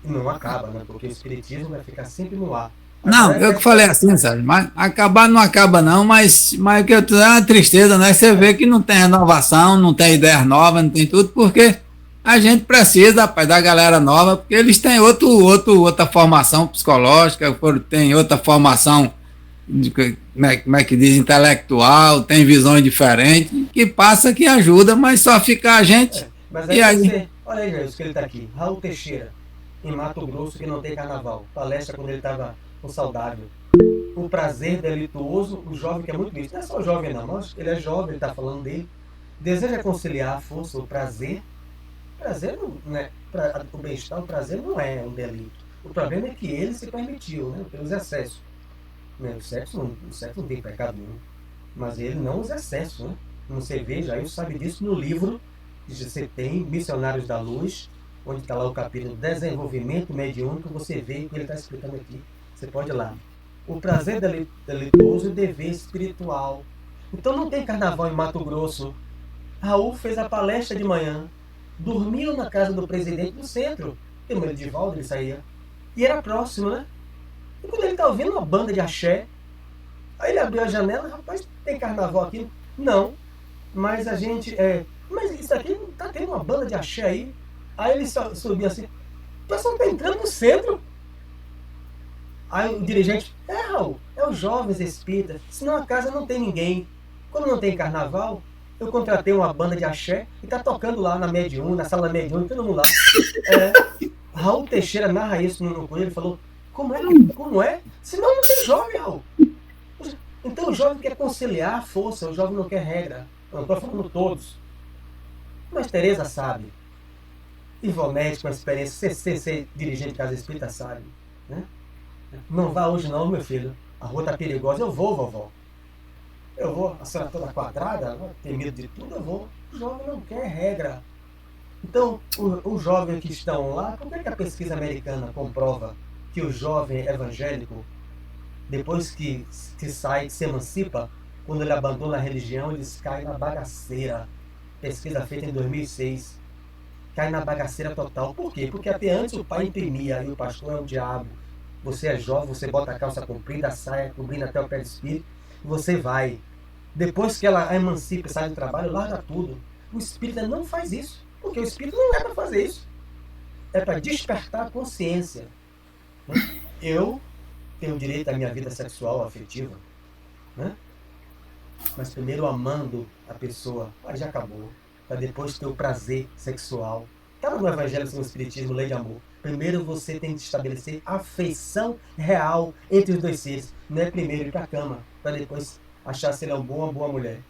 E não acaba, né? Porque o espiritismo vai ficar sempre no ar. Não, eu que falei assim, sabe? Mas acabar não acaba não, mas o que eu tô é uma tristeza, né? Você vê que não tem renovação, não tem ideias novas, não tem tudo, porque a gente precisa, rapaz, da galera nova, porque eles têm outra formação psicológica, tem outra formação, como é que diz, intelectual, tem visões diferentes, que passa, que ajuda, mas só fica a gente. Mas e aí você, olha aí, Jair, que ele tá aqui, Raul Teixeira, em Mato Grosso, que não tem carnaval, palestra quando ele estava com saudável. O prazer delituoso, o jovem que é muito isso. Não é só o jovem não, mas ele é jovem, ele está falando dele. Deseja conciliar a força, o prazer. Prazer não é, o bem-estar, o prazer não é um delito. O problema é que ele se permitiu, né, pelos excessos. Né, o sexo não tem pecado nenhum. Mas ele não os excessos, né? Não se vê, Jair sabe disso no livro que você tem, Missionários da Luz, onde está lá o capítulo Desenvolvimento Mediúnico, você vê o que ele está explicando aqui. Você pode ir lá. O prazer delituoso e o dever espiritual. Então não tem carnaval em Mato Grosso. Raul fez a palestra de manhã, dormiu na casa do presidente do centro, tem o Edivaldo, ele saía, e era próximo, né? E quando ele está ouvindo uma banda de axé, aí ele abriu a janela, rapaz, tem carnaval aqui? Não, mas a gente, mas isso aqui não está tendo uma banda de axé aí? Aí ele subiu assim, o pessoal está entrando no centro. Aí o dirigente, Raul, é os jovens espíritas, senão a casa não tem ninguém. Quando não tem carnaval, eu contratei uma banda de axé e tá tocando lá na Mediúnica, na sala Mediúnica, todo mundo lá. Raul Teixeira narra isso no Coelho, ele falou, como é? Senão não tem jovem, Raul. Então o jovem quer conciliar a força, o jovem não quer regra. Eu não estou falando todos. Mas Tereza sabe. Ivonete, com a experiência, ser dirigente de casa espírita, sabe. Né? Não vá hoje não, meu filho. A rua tá perigosa. Eu vou, vovó. Eu vou. A senhora toda quadrada, tem medo de tudo, eu vou. O jovem não quer regra. Então, os jovens que estão lá, por que a pesquisa americana comprova que o jovem evangélico, depois que sai, que se emancipa, quando ele abandona a religião, eles caem na bagaceira. Pesquisa feita em 2006. Cai na bagaceira total. Por quê? Porque até antes o pai imprimia, e o pastor é o diabo. Você é jovem, você bota a calça comprida, a saia cobrindo até o pé do espírito, e você vai. Depois que ela emancipa e sai do trabalho, larga tudo. O espírita não faz isso, porque o espírito não é para fazer isso. É para despertar a consciência. Eu tenho direito à minha vida sexual, afetiva, né? Mas primeiro amando a pessoa, aí já acabou. Para depois ter o prazer sexual. Estava no Evangelho no Espiritismo, Lei de Amor. Primeiro você tem que estabelecer afeição real entre os dois seres. Não é primeiro ir para a cama, para depois achar se ele é um bom ou boa mulher.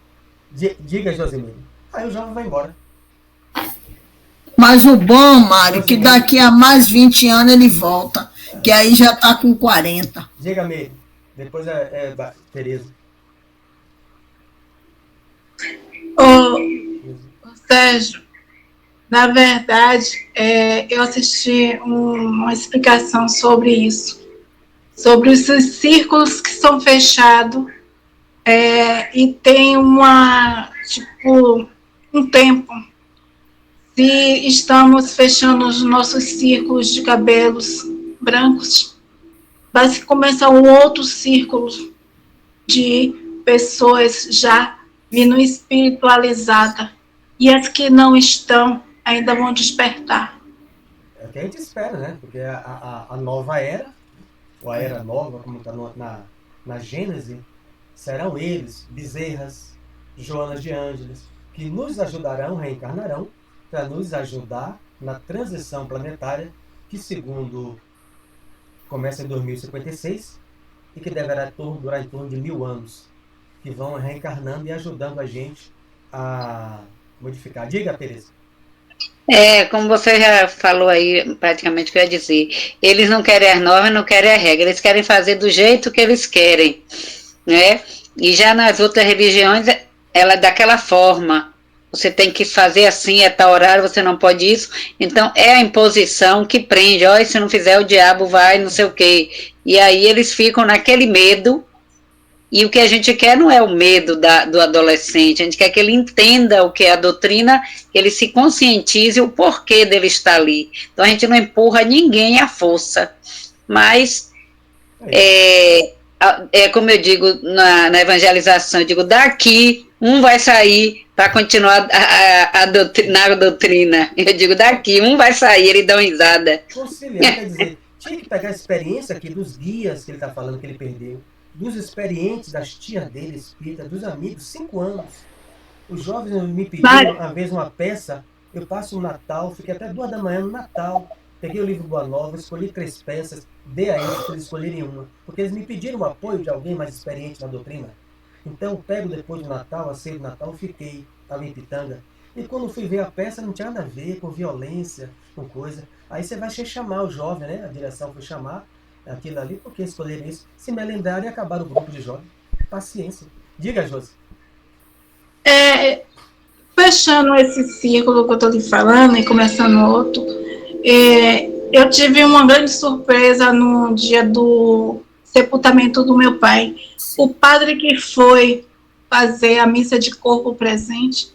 Diga, Josimir. Aí o jovem vai embora. Mas o bom, Mário, que daqui a mais 20 anos ele volta, que aí já está com 40. Diga, Meire. Depois Tereza. Sérgio, na verdade, eu assisti uma explicação sobre isso, sobre esses círculos que são fechados e tem um tempo. Se estamos fechando os nossos círculos de cabelos brancos, vai começar um outro círculo de pessoas já vindo espiritualizada, e as que não estão ainda vão despertar. É o que a gente espera, né? Porque a nova era, ou a era nova, como está na Gênese, serão eles, Bezerras, Joanas de Ângeles, que nos ajudarão, reencarnarão, para nos ajudar na transição planetária que, segundo, começa em 2056 e que deverá durar em torno de 1000 anos, que vão reencarnando e ajudando a gente a modificar. Diga, Tereza. Como você já falou aí, praticamente o que eu ia dizer, eles não querem as normas, não querem a regra, eles querem fazer do jeito que eles querem, né? E já nas outras religiões, ela é daquela forma, você tem que fazer assim, é tal horário, você não pode isso, então é a imposição que prende, olha, se não fizer o diabo vai, não sei o quê, e aí eles ficam naquele medo. E o que a gente quer não é o medo do adolescente, a gente quer que ele entenda o que é a doutrina, que ele se conscientize o porquê dele estar ali. Então a gente não empurra ninguém à força, mas como eu digo na evangelização, eu digo, daqui um vai sair para continuar na doutrina. Eu digo, daqui um vai sair, ele dá uma risada. Conciliar, quer dizer, tinha que pegar a experiência aqui dos guias que ele está falando que ele perdeu, dos experientes, das tias dele, espírita, dos amigos, 5 anos. Os jovens me pediram uma vez uma peça, eu passo o Natal, fiquei até 2 da manhã no Natal, peguei o livro Boa Nova, escolhi 3 peças, dei a eles para eles escolherem uma, porque eles me pediram o apoio de alguém mais experiente na doutrina. Então eu pego depois do Natal, a ceia do Natal, fiquei, estava em Pitanga, e quando fui ver a peça não tinha nada a ver com violência, com coisa. Aí você vai chamar o jovem, né? A direção foi chamar aquilo ali, porque escolheram isso, se me lembrarem e acabar o grupo de jovens. Paciência. Diga, Josi. Fechando esse círculo que eu estou lhe falando e começando outro, eu tive uma grande surpresa no dia do sepultamento do meu pai. O padre que foi fazer a missa de corpo presente,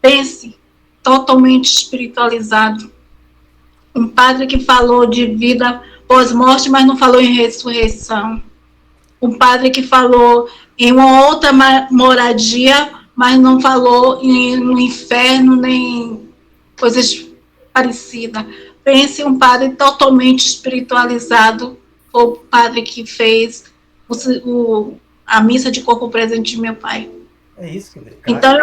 pense, totalmente espiritualizado. Um padre que falou de vida pós-morte, mas não falou em ressurreição. Um padre que falou em uma outra moradia, mas não falou no inferno, nem coisas parecidas. Pense um padre totalmente espiritualizado, o padre que fez a missa de corpo presente de meu pai. É isso que Então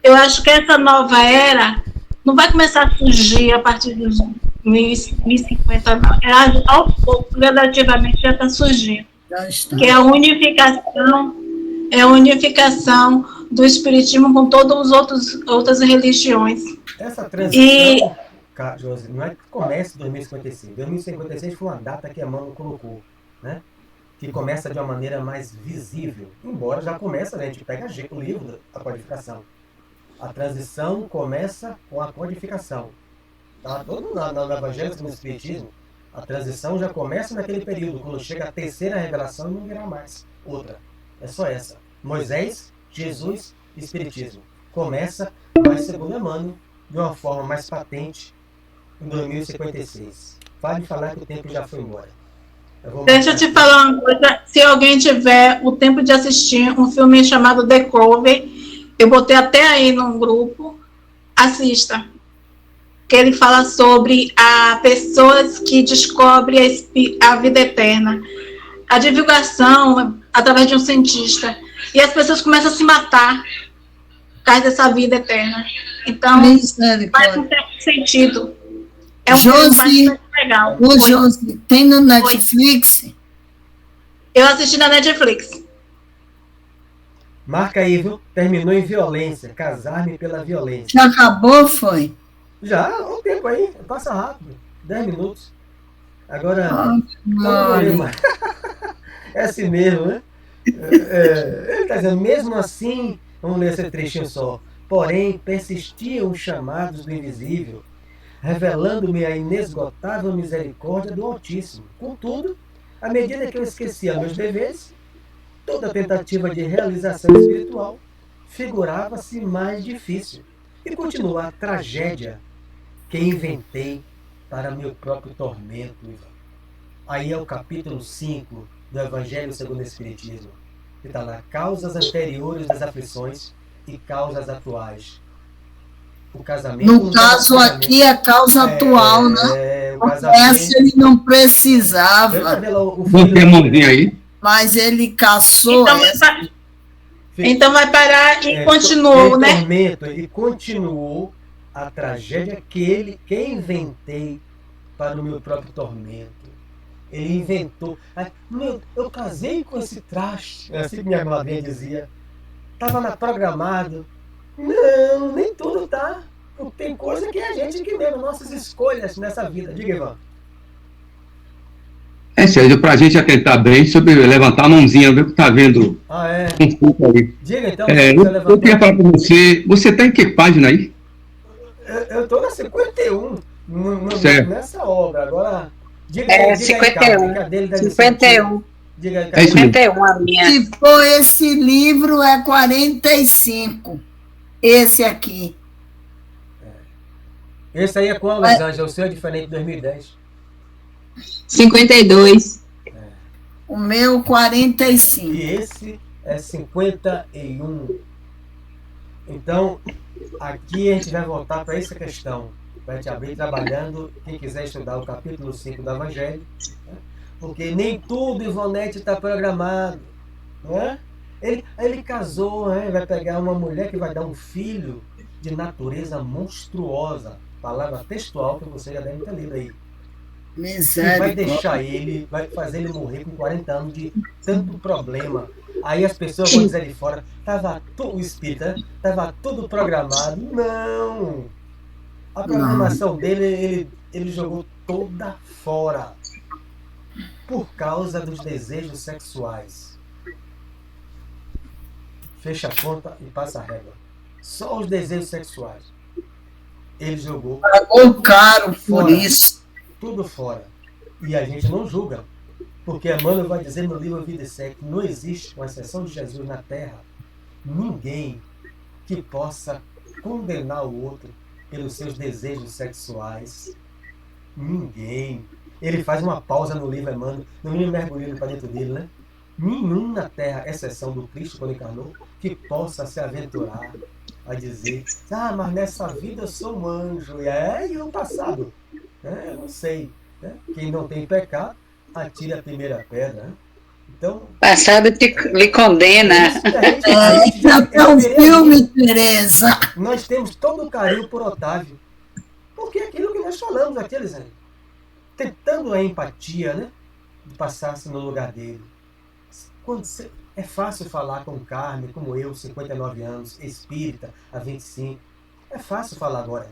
eu acho que essa nova era não vai começar a surgir a partir dos 1050, não. Aos poucos, gradativamente, já está surgindo. Que é a unificação do espiritismo com todas as outras religiões. Essa transição, Josi, não é que começa em 2055. 2056 foi uma data que a Emmanuel colocou, né? Que começa de uma maneira mais visível. Embora já começa, né? A gente pega o livro da codificação. A transição começa com a codificação. Tá? Todo no Evangelho e no Espiritismo, a transição já começa naquele período, quando chega a terceira revelação, não virá mais outra. É só essa. Moisés, Jesus e Espiritismo. Começa, mas segundo Emmanuel, de uma forma mais patente, em 2056. Pode falar que o tempo já foi embora. Deixa eu te falar uma coisa. Se alguém tiver o tempo de assistir um filme chamado The Clover, eu botei até aí num grupo, assista. Que ele fala sobre pessoas que descobrem a vida eterna. A divulgação através de um cientista. E as pessoas começam a se matar por causa dessa vida eterna. Então, faz um certo sentido. É um filme mais legal. Ô, Josi, tem no Netflix? Eu assisti na Netflix. Marca aí, viu? Terminou em violência. Casar-me pela violência. Já acabou, foi? Já, há um tempo aí. Passa rápido. 10 minutos. Agora... é assim mesmo, né? Ele está dizendo, mesmo assim... Vamos ler esse trechinho só. Porém, persistiam os chamados do invisível, revelando-me a inesgotável misericórdia do Altíssimo. Contudo, à medida que eu esquecia meus deveres, toda tentativa de realização espiritual figurava-se mais difícil. E continua a tragédia que inventei para meu próprio tormento. Aí é o capítulo 5 do Evangelho segundo o Espiritismo, que está lá, causas anteriores das aflições e causas atuais. O casamento... No caso aqui, a causa atual, né? O casamento... Essa ele não precisava. Botei a mãozinha aí. Mas ele caçou então vai parar e continuou, né? E continuou a tragédia que inventei para o meu próprio tormento. Ele inventou. Eu casei com esse traste, é assim que minha madrinha dizia. Estava programado. Não, nem tudo tá. Tem coisa que é a gente que mesmo, nossas escolhas nessa vida. Diga, Ivan. Sérgio, para a gente atentar bem sobre levantar a mãozinha, ver o que está vendo. Diga então, eu queria falar para você está em que página aí? Eu estou na 51, nessa obra. Agora, diga 51. Aí, dele 51. Diga aí, é isso 51 a minha. Se for esse livro, é 45. Esse aqui. Esse aí é qual, Lisângela? O seu é diferente de 2010. 52. O meu, 45. E esse é 51. Então, aqui a gente vai voltar para essa questão. Vai te abrir trabalhando, quem quiser estudar o capítulo 5 do Evangelho. Né? Porque nem tudo, Ivonete, está programado. Né? Ele casou, né? Vai pegar uma mulher que vai dar um filho de natureza monstruosa. Palavra textual que você já deve ter lido aí. Que vai deixar ele, vai fazer ele morrer com 40 anos de tanto problema. Aí as pessoas vão dizer ali fora, o espírita, estava tudo programado. Não! A programação dele, ele jogou toda fora. Por causa dos desejos sexuais. Fecha a conta e passa a régua. Só os desejos sexuais. Ele jogou. Pagou caro por isso. Tudo fora. E a gente não julga. Porque Emmanuel vai dizer no livro Vida e Sexo que não existe, com exceção de Jesus na Terra, ninguém que possa condenar o outro pelos seus desejos sexuais. Ninguém. Ele faz uma pausa no livro Emmanuel, no mínimo mergulhando para dentro dele, né? Nenhum na Terra, exceção do Cristo quando encarnou, que possa se aventurar a dizer, mas nessa vida eu sou um anjo. E no passado? Eu não sei. Né? Quem não tem pecado, atire a primeira pedra. Né? Então, passado lhe condena. É um filme, Tereza. Nós temos todo o carinho por Otávio. Porque é aquilo que nós falamos aqui, Elisane. Tentando a empatia, né? De passar-se no lugar dele. É fácil falar com Carmen, como eu, 59 anos, espírita, há 25. É fácil falar agora.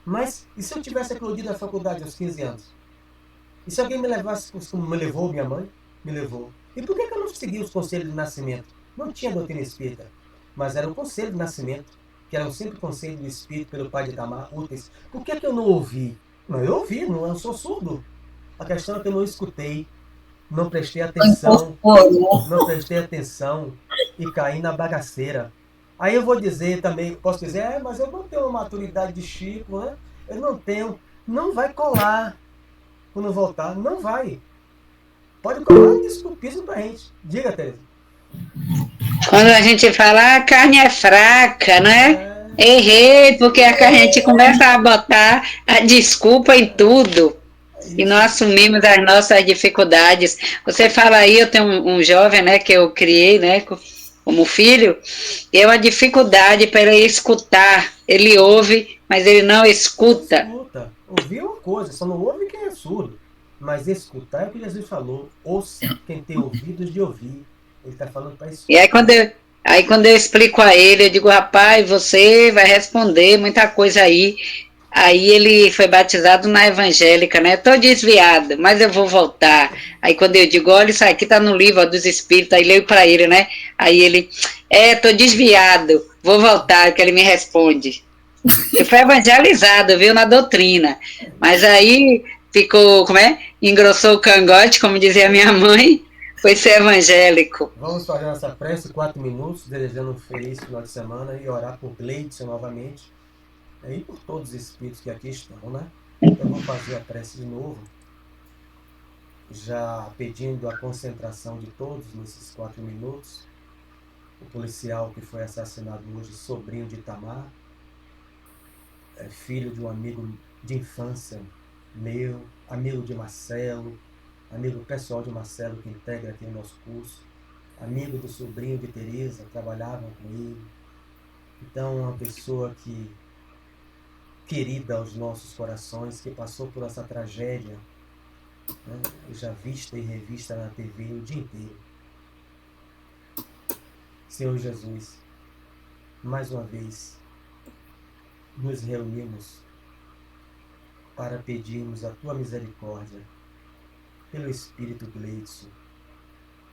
Mas, e se eu tivesse eclodido na faculdade aos 15 anos? E se alguém me levasse, como me levou minha mãe? Me levou. E por que eu não segui os conselhos de nascimento? Não tinha doutrina espírita, mas era o conselho de nascimento, que era sempre conselho do espírito pelo pai de Itamar, úteis. Por que eu não ouvi? Não, eu ouvi, eu sou surdo. A questão é que eu não escutei, não prestei atenção, e caí na bagaceira. Aí eu vou dizer também, posso dizer, mas eu não tenho uma maturidade de Chico, né? Eu não tenho. Não vai colar quando voltar, não vai. Pode colar um desculpismo pra gente. Diga, Tereza. Quando a gente fala, a carne é fraca, né? Errei, porque a gente começa a botar a desculpa em tudo. E não assumimos as nossas dificuldades. Você fala aí, eu tenho um jovem, né, que eu criei, né, como filho, e é uma dificuldade para ele escutar. Ele ouve, mas ele não escuta. Ouvir é uma coisa, só não ouve quem é surdo. Mas escutar é o que Jesus falou. Ouça quem tem ouvidos de ouvir. Ele está falando para escutar. E aí quando eu explico a ele, eu digo, rapaz, você vai responder muita coisa aí. Aí ele foi batizado na evangélica, né? Estou desviado, mas eu vou voltar. Aí quando eu digo, olha, isso aqui está no livro dos Espíritos, aí leio para ele, né? Aí ele, estou desviado, vou voltar, que ele me responde. Ele foi evangelizado, viu, na doutrina. Mas aí ficou, engrossou o cangote, como dizia minha mãe, foi ser evangélico. Vamos fazer nossa prece, 4 minutos, desejando um feliz final de semana e orar por Gleidson novamente. E por todos os espíritos que aqui estão, né? Eu vou fazer a prece de novo, já pedindo a concentração de todos nesses 4 minutos. O policial que foi assassinado hoje, sobrinho de Itamar, filho de um amigo de infância meu, amigo de Marcelo, amigo pessoal de Marcelo que integra aqui o nosso curso, amigo do sobrinho de Tereza, trabalhavam com ele. Então, uma pessoa que querida aos nossos corações, que passou por essa tragédia, né, já vista e revista na TV o dia inteiro. Senhor Jesus, mais uma vez, nos reunimos para pedirmos a Tua misericórdia pelo Espírito Gleidson,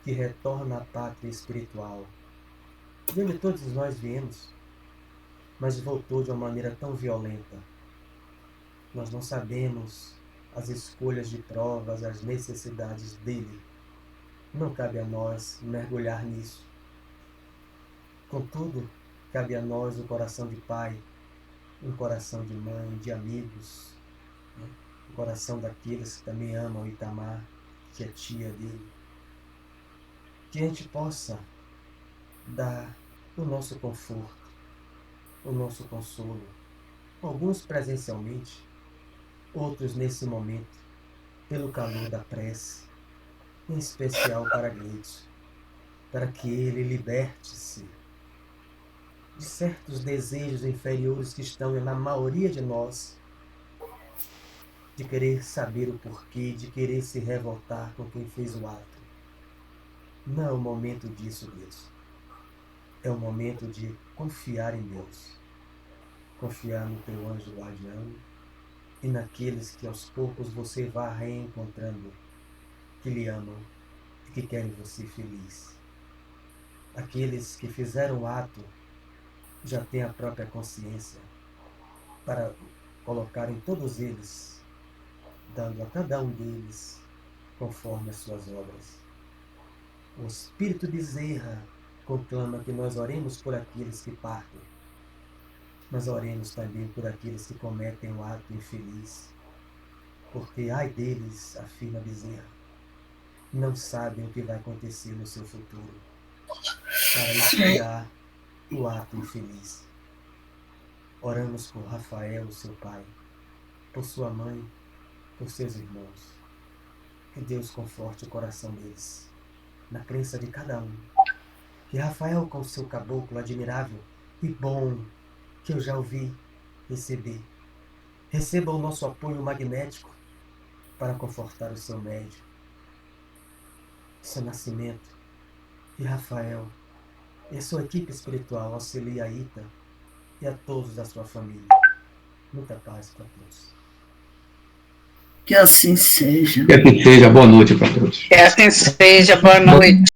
que retorna à pátria espiritual. De onde todos nós viemos, mas voltou de uma maneira tão violenta. Nós não sabemos as escolhas de provas, as necessidades dele. Não cabe a nós mergulhar nisso. Contudo, cabe a nós o coração de pai, um coração de mãe, de amigos, né? O coração daqueles que também amam Itamar, que é tia dele. Que a gente possa dar o nosso conforto, o nosso consolo, alguns presencialmente, outros nesse momento, pelo calor da prece, em especial para Gleidson, para que ele liberte-se de certos desejos inferiores que estão na maioria de nós, de querer saber o porquê, de querer se revoltar com quem fez o ato. Não é o momento disso, Deus. É o momento de confiar em Deus, confiar no teu anjo guardião e naqueles que aos poucos você vai reencontrando, que lhe amam e que querem você feliz. Aqueles que fizeram o ato já têm a própria consciência para colocar em todos eles, dando a cada um deles conforme as suas obras. O Espírito Bezerra conclama que nós oremos por aqueles que partem, mas oremos também por aqueles que cometem o ato infeliz, porque ai deles, afirma Bezerra, não sabem o que vai acontecer no seu futuro, para espiar o ato infeliz. Oramos por Rafael, seu pai, por sua mãe, por seus irmãos. Que Deus conforte o coração deles, na crença de cada um. Que Rafael, com seu caboclo admirável e bom, que eu já ouvi receber, receba o nosso apoio magnético para confortar o seu médio. Seu Nascimento e Rafael e a sua equipe espiritual auxilia a Ita e a todos da sua família. Muita paz para todos. Que assim seja. Que assim seja. Boa noite para todos. Que assim seja. Boa noite.